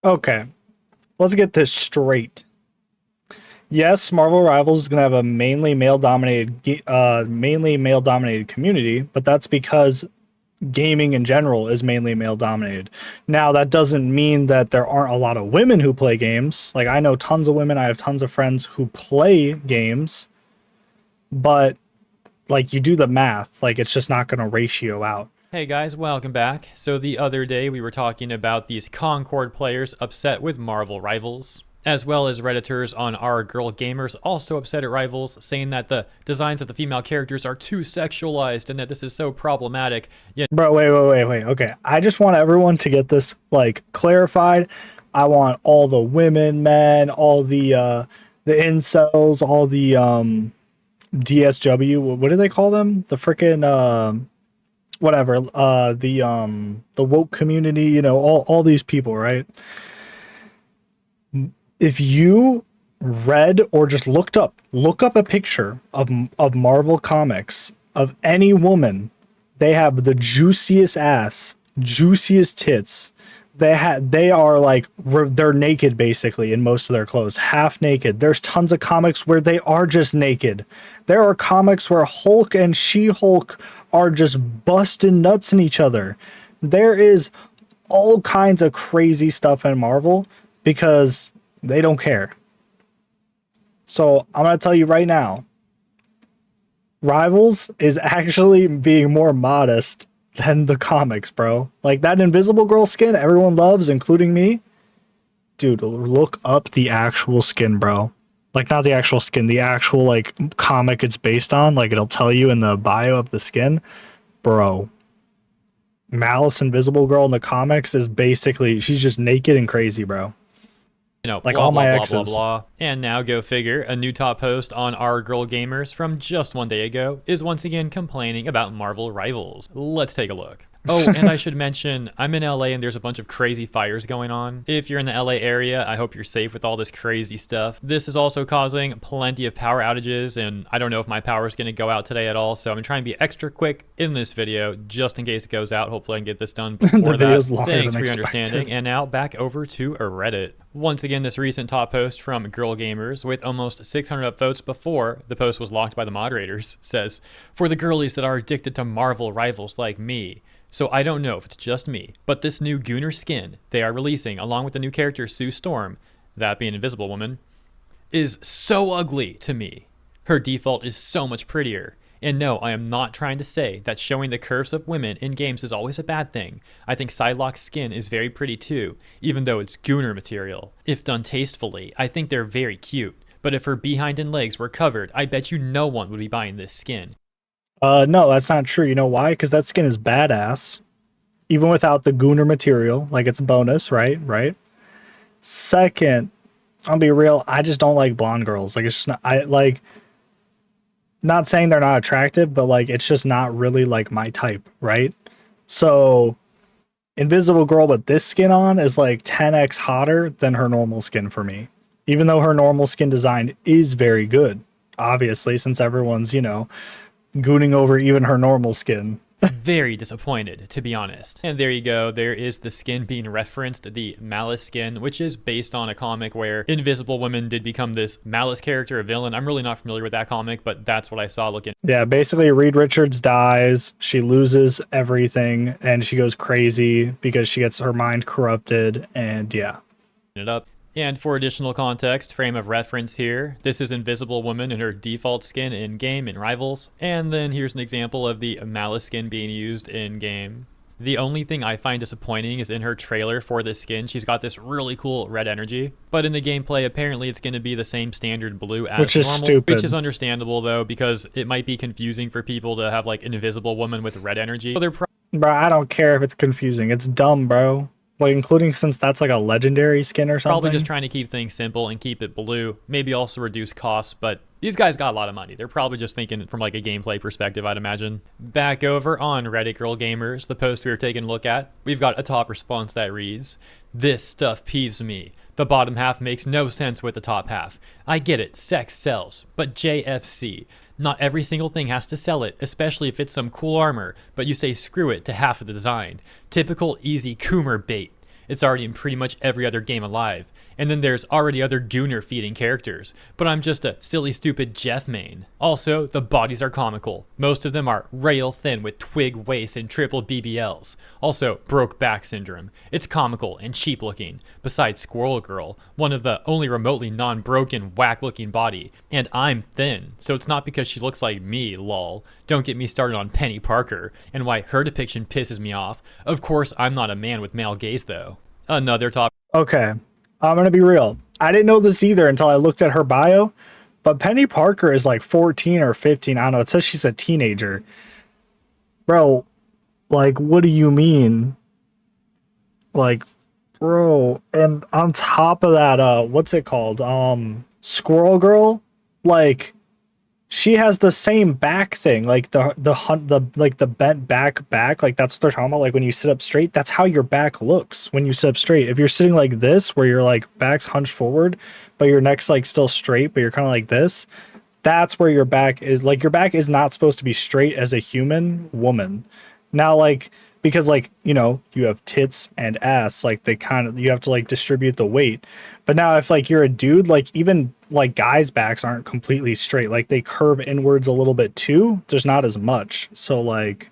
Okay, let's get this straight. Yes, Marvel Rivals is going to have a mainly male dominated community, but that's because gaming in general is mainly male dominated. Now, that doesn't mean that there aren't a lot of women who play games. Like, I know tons of women, I have tons of friends who play games, but like, you do the math, like, it's just not going to ratio out. Hey guys, welcome back. So the other day we were talking about these Concord players upset with Marvel Rivals, as well as Redditors on Our Girl Gamers also upset at Rivals, saying that the designs of the female characters are too sexualized and that this is so problematic. Yet, Bro, wait. Okay, I just want everyone to get this like clarified. I want all the women, men, all the incels, all the DSW. What do they call them? The freaking whatever. The woke community. You know, all these people, right? If you read or just look up a picture of Marvel comics of any woman, they have the juiciest ass, juiciest tits. They are like they're naked basically in most of their clothes, half naked. There's tons of comics where they are just naked. There are comics where Hulk and She-Hulk are just busting nuts in each other. There is all kinds of crazy stuff in Marvel because they don't care. So I'm going to tell you right now, Rivals is actually being more modest than the comics, bro. Like that Invisible Girl skin everyone loves, including me. Dude, look up the actual skin, bro. Like not the actual skin, the actual like comic it's based on. Like it'll tell you in the bio of the skin. Bro. Malice Invisible Girl in the comics is basically, she's just naked and crazy, bro. Like blah, all blah, my blah, exes. blah, blah. And now go figure, a new top post on Our Girl Gamers from just one day ago is once again complaining about Marvel Rivals. Let's take a look. Oh, and I should mention, I'm in LA and there's a bunch of crazy fires going on. If you're in the LA area, I hope you're safe with all this crazy stuff. This is also causing plenty of power outages, and I don't know if my power is going to go out today at all, so I'm going to try and be extra quick in this video, just in case it goes out. Hopefully I can get this done before that. Thanks for your understanding, and now back over to Reddit. Once again, this recent top post from Girl Gamers, with almost 600 upvotes before the post was locked by the moderators, says, "For the girlies that are addicted to Marvel Rivals like me. So I don't know if it's just me, but this new Gooner skin they are releasing along with the new character Sue Storm, that being Invisible Woman, is so ugly to me. Her default is so much prettier. And no, I am not trying to say that showing the curves of women in games is always a bad thing. I think Psylocke's skin is very pretty too, even though it's Gooner material. If done tastefully, I think they're very cute. But if her behind and legs were covered, I bet you no one would be buying this skin." No, that's not true. You know why? Because that skin is badass, even without the Gooner material. Like it's a bonus, right? Right. Second, I'll be real. I just don't like blonde girls. Like it's just not. I like. Not saying they're not attractive, but like it's just not really like my type, right? So, Invisible Girl with this skin on is like 10x hotter than her normal skin for me. Even though her normal skin design is very good, obviously, since everyone's gooning over even her normal skin. Very disappointed, to be honest. And there you go, there is the skin being referenced, the Malice skin, which is based on a comic where Invisible Woman did become this Malice character, a villain. I'm really not familiar with that comic, but that's what I saw looking. Yeah, basically Reed Richards dies, she loses everything, and she goes crazy because she gets her mind corrupted, and yeah. It up. And for additional context, frame of reference here, this is Invisible Woman in her default skin in-game in Rivals, and then here's an example of the Malice skin being used in-game. The only thing I find disappointing is in her trailer for this skin, she's got this really cool red energy, but in the gameplay apparently it's going to be the same standard blue as which is normal, stupid. Which is understandable though, because it might be confusing for people to have like an Invisible Woman with red energy. So they're bro, I don't care if it's confusing, it's dumb, bro. Like, including since that's like a legendary skin or something. Probably just trying to keep things simple and keep it blue. Maybe also reduce costs, but these guys got a lot of money. They're probably just thinking from like a gameplay perspective, I'd imagine. Back over on Reddit Girl Gamers, the post we were taking a look at, we've got a top response that reads, "This stuff peeves me. The bottom half makes no sense with the top half. I get it, sex sells, but JFC. Not every single thing has to sell it, especially if it's some cool armor, but you say screw it to half of the design. Typical easy Coomer bait. It's already in pretty much every other game alive. And then there's already other gooner feeding characters, but I'm just a silly stupid Jeff main. Also, the bodies are comical. Most of them are rail thin with twig waist and triple BBLs. Also, broke back syndrome. It's comical and cheap looking, besides Squirrel Girl, one of the only remotely non-broken whack looking body. And I'm thin, so it's not because she looks like me, lol. Don't get me started on Penny Parker, and why her depiction pisses me off. Of course, I'm not a man with male gaze though. Another topic. Okay, I'm gonna be real. I didn't know this either until I looked at her bio, but Penny Parker is like 14 or 15. I don't know. It says she's a teenager. Bro, like, what do you mean? Like, bro, and on top of that, what's it called? Squirrel Girl, like, she has the same back thing, like the bent back, like that's what they're talking about. Like when you sit up straight, that's how your back looks when you sit up straight. If you're sitting like this, where your like back's hunched forward, but your neck's like still straight, but you're kind of like this, that's where your back is. Like your back is not supposed to be straight as a human woman. Now, like, because like, you know, you have tits and ass, like they kind of, you have to like distribute the weight. But now if like you're a dude, like even like guys' backs aren't completely straight, like they curve inwards a little bit too. There's not as much. So like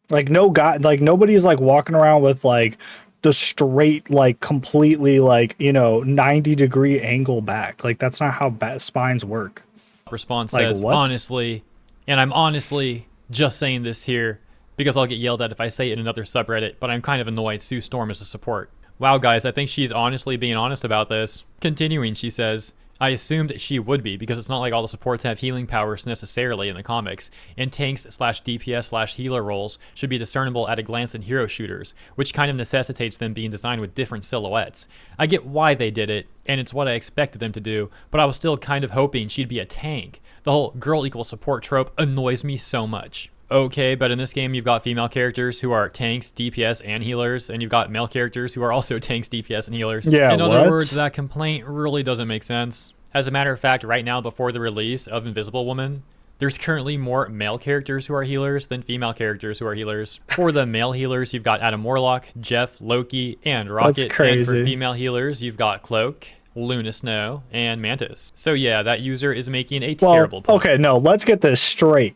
no guy, like nobody's like walking around with like the straight, like completely like, you know, 90-degree angle back. Like that's not how spines work. Response Like, says, what? honestly, and I'm honestly just saying this here because I'll get yelled at if I say it in another subreddit, but I'm kind of annoyed Sue Storm is a support. Wow, guys, I think she's honestly being honest about this. Continuing, she says, I assumed she would be because it's not like all the supports have healing powers necessarily in the comics, and tanks slash DPS slash healer roles should be discernible at a glance in hero shooters, which kind of necessitates them being designed with different silhouettes. I get why they did it, and it's what I expected them to do, but I was still kind of hoping she'd be a tank. The whole girl equals support trope annoys me so much. Okay, but in this game, you've got female characters who are tanks, DPS, and healers, and you've got male characters who are also tanks, DPS, and healers. Yeah, in other what? words, that complaint really doesn't make sense. As a matter of fact, right now, before the release of Invisible Woman, there's currently more male characters who are healers than female characters who are healers. For the male healers, you've got Adam Warlock, Jeff, Loki, and Rocket. That's crazy. And for female healers, you've got Cloak, Luna Snow, and Mantis. So yeah, that user is making a terrible point. Okay, no, let's get this straight.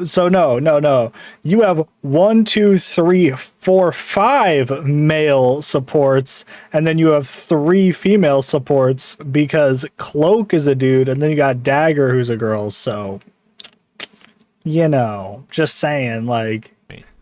So no. You have 1, 2, 3, 4, 5 male supports, and then you have 3 female supports because Cloak is a dude, and then you got Dagger, who's a girl. So, you know, just saying, like.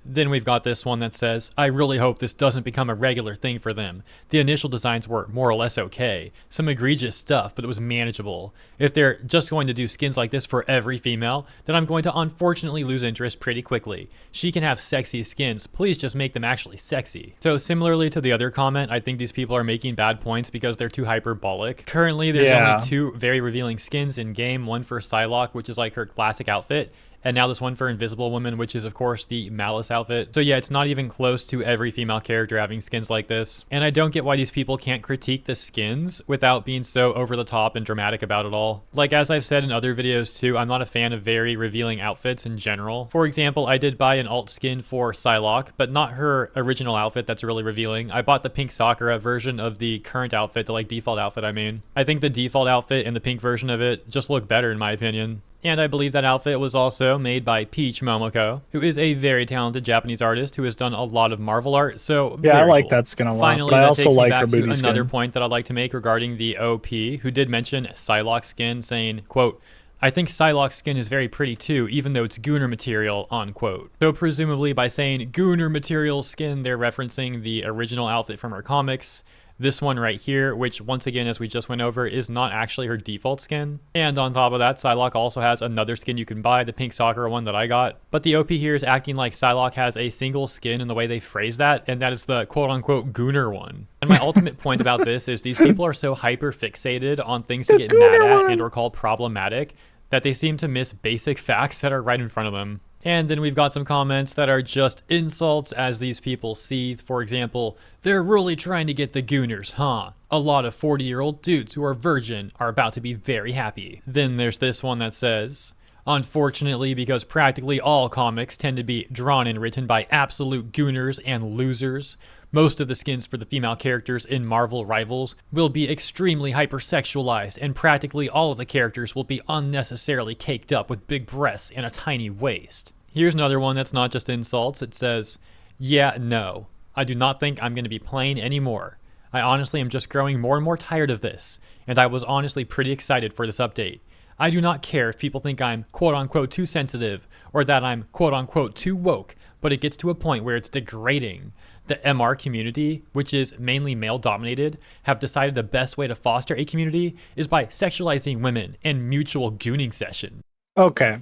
Then we've got this one that says, I really hope this doesn't become a regular thing for them. The initial designs were more or less okay. Some egregious stuff, but it was manageable. If they're just going to do skins like this for every female, then I'm going to unfortunately lose interest pretty quickly. She can have sexy skins, please just make them actually sexy. So similarly to the other comment, I think these people are making bad points because they're too hyperbolic. Currently, there's only 2 very revealing skins in game, one for Psylocke, which is like her classic outfit, and now this one for Invisible Woman, which is of course the Malice outfit. So yeah, it's not even close to every female character having skins like this. And I don't get why these people can't critique the skins without being so over the top and dramatic about it all. Like as I've said in other videos too, I'm not a fan of very revealing outfits in general. For example, I did buy an alt skin for Psylocke, but not her original outfit that's really revealing. I bought the pink Sakura version of the current outfit, the like default outfit I mean. I think the default outfit and the pink version of it just look better in my opinion. And I believe that outfit was also made by Peach Momoko, who is a very talented Japanese artist who has done a lot of Marvel art. So yeah, I like cool. that skin a lot. Finally, but I that also takes me like back her to booty another skin. point that I'd like to make regarding the OP, who did mention Psylocke skin, saying, quote, I think Psylocke's skin is very pretty too, even though it's Gooner material, unquote. So presumably by saying Gooner material skin, they're referencing the original outfit from her comics. This one right here, which once again, as we just went over, is not actually her default skin. And on top of that, Psylocke also has another skin you can buy, the pink Sakura one that I got. But the OP here is acting like Psylocke has a single skin in the way they phrase that, and that is the quote-unquote Gooner one. And my ultimate point about this is these people are so hyper-fixated on things to get mad at and or call problematic that they seem to miss basic facts that are right in front of them. And then we've got some comments that are just insults as these people seethe. For example, they're really trying to get the Gooners, huh? A lot of 40-year-old dudes who are virgin are about to be very happy. Then there's this one that says, unfortunately, because practically all comics tend to be drawn and written by absolute Gooners and losers, Most of the skins for the female characters in Marvel Rivals will be extremely hypersexualized, and practically all of the characters will be unnecessarily caked up with big breasts and a tiny waist. Here's another one that's not just insults. It says, "Yeah, no. I do not think I'm going to be playing anymore. I honestly am just growing more and more tired of this, and I was honestly pretty excited for this update. I do not care if people think I'm quote-unquote too sensitive or that I'm quote-unquote too woke, but it gets to a point where it's degrading. The MR community, which is mainly male-dominated, have decided the best way to foster a community is by sexualizing women and mutual gooning session." Okay,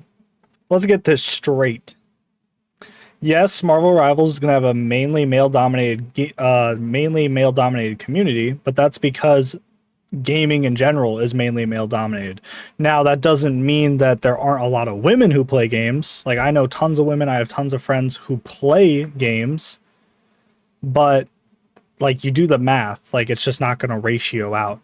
let's get this straight. Yes, Marvel Rivals is going to have a mainly male-dominated community, but that's because gaming in general is mainly male-dominated. Now, that doesn't mean that there aren't a lot of women who play games. Like, I know tons of women. I have tons of friends who play games, but like, you do the math, like, it's just not going to ratio out.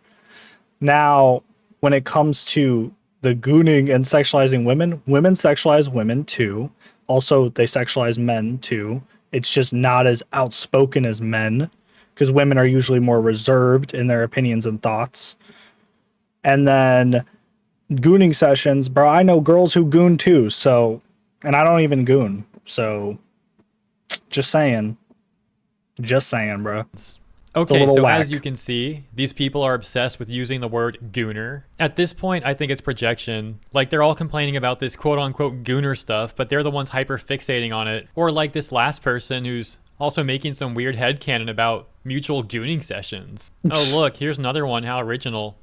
Now, when it comes to the gooning and sexualizing women, women sexualize women too. Also, they sexualize men too. It's just not as outspoken as men, because women are usually more reserved in their opinions and thoughts. And then gooning sessions, bro, I know girls who goon too, so, and I don't even goon. So, just saying. Just saying, bro. Okay, so whack. as you can see, these people are obsessed with using the word gooner. At this point, I think it's projection. Like, they're all complaining about this quote-unquote gooner stuff, but they're the ones hyper-fixating on it. Or like this last person who's also making some weird headcanon about mutual gooning sessions. Oh, look, here's another one. How original.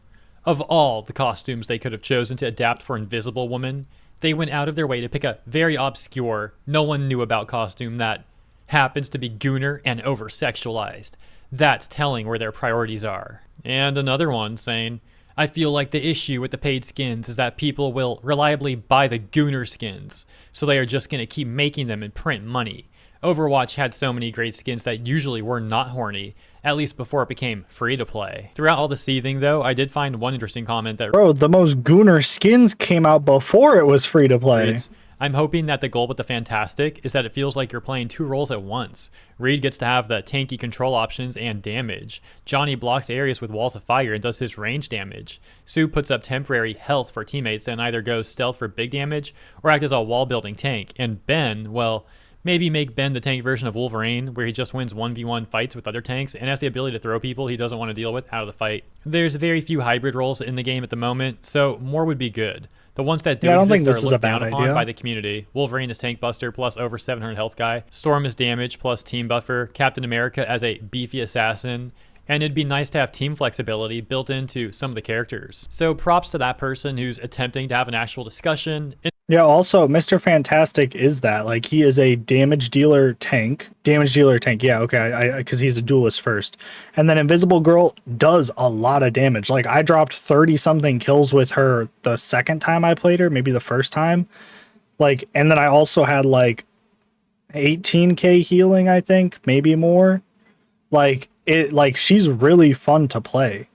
Of all the costumes they could have chosen to adapt for Invisible Woman, they went out of their way to pick a very obscure, no one knew about costume that happens to be gooner and over-sexualized. That's telling where their priorities are. And another one saying, "I feel like the issue with the paid skins is that people will reliably buy the gooner skins, so they are just going to keep making them and print money. Overwatch had so many great skins that usually were not horny, at least before it became free to play." Throughout all the seething, though, I did find one interesting comment that Bro, the most gooner skins came out before it was free to play. reads, "I'm hoping that the goal with the Fantastic is that it feels like you're playing two roles at once. Reed gets to have the tanky control options and damage. Johnny blocks areas with walls of fire and does his range damage. Sue puts up temporary health for teammates and either goes stealth for big damage or act as a wall-building tank. And Ben, well, maybe make Ben the tank version of Wolverine, where he just wins 1v1 fights with other tanks and has the ability to throw people he doesn't want to deal with out of the fight. There's very few hybrid roles in the game at the moment, so more would be good. The ones that do I don't think exist this are is a looked down bad upon idea. by the community. Wolverine is tank buster plus over 700 health guy. Storm is damage plus team buffer. Captain America as a beefy assassin. And it'd be nice to have team flexibility built into some of the characters. So props to that person who's attempting to have an actual discussion. Yeah, also, Mr. Fantastic is that. Like, he is a damage dealer tank. Damage dealer tank, yeah, okay, because he's a duelist first. And then Invisible Girl does a lot of damage. Like, I dropped 30-something kills with her the second time I played her, maybe the first time. Like, and then I also had, like, 18k healing, I think, maybe more. Like, she's really fun to play.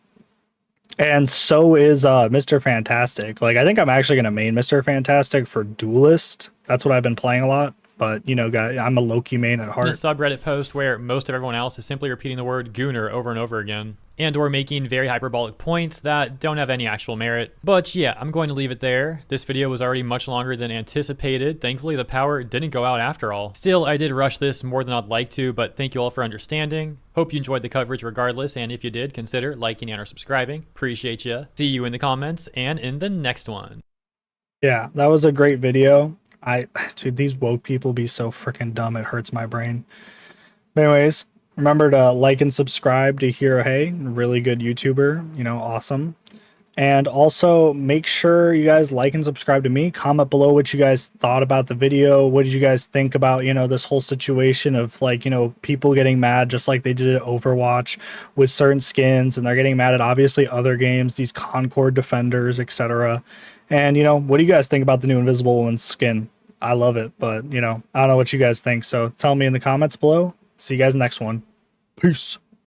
And so is Mr. Fantastic. Like, I think I'm actually going to main Mr. Fantastic for Duelist. That's what I've been playing a lot. But, you know, guys, I'm a Loki main at In a heart. subreddit post where most of everyone else is simply repeating the word gooner over and over again, and or making very hyperbolic points that don't have any actual merit. But yeah, I'm going to leave it there. This video was already much longer than anticipated. Thankfully, the power didn't go out after all. Still, I did rush this more than I'd like to, but thank you all for understanding. Hope you enjoyed the coverage regardless, and if you did, consider liking and or subscribing. Appreciate you. See you in the comments and in the next one. Yeah, that was a great video. Dude, these woke people be so freaking dumb. It hurts my brain. But anyways, remember to like and subscribe to Hero Hey, really good YouTuber, you know, awesome. And also make sure you guys like and subscribe to me. Comment below what you guys thought about the video. What did you guys think about, you know, this whole situation of, like, you know, people getting mad just like they did at Overwatch with certain skins, and they're getting mad at obviously other games, these Concord Defenders, etc. And, you know, what do you guys think about the new Invisible Woman skin? I love it, but, you know, I don't know what you guys think. So tell me in the comments below. See you guys next one. Peace.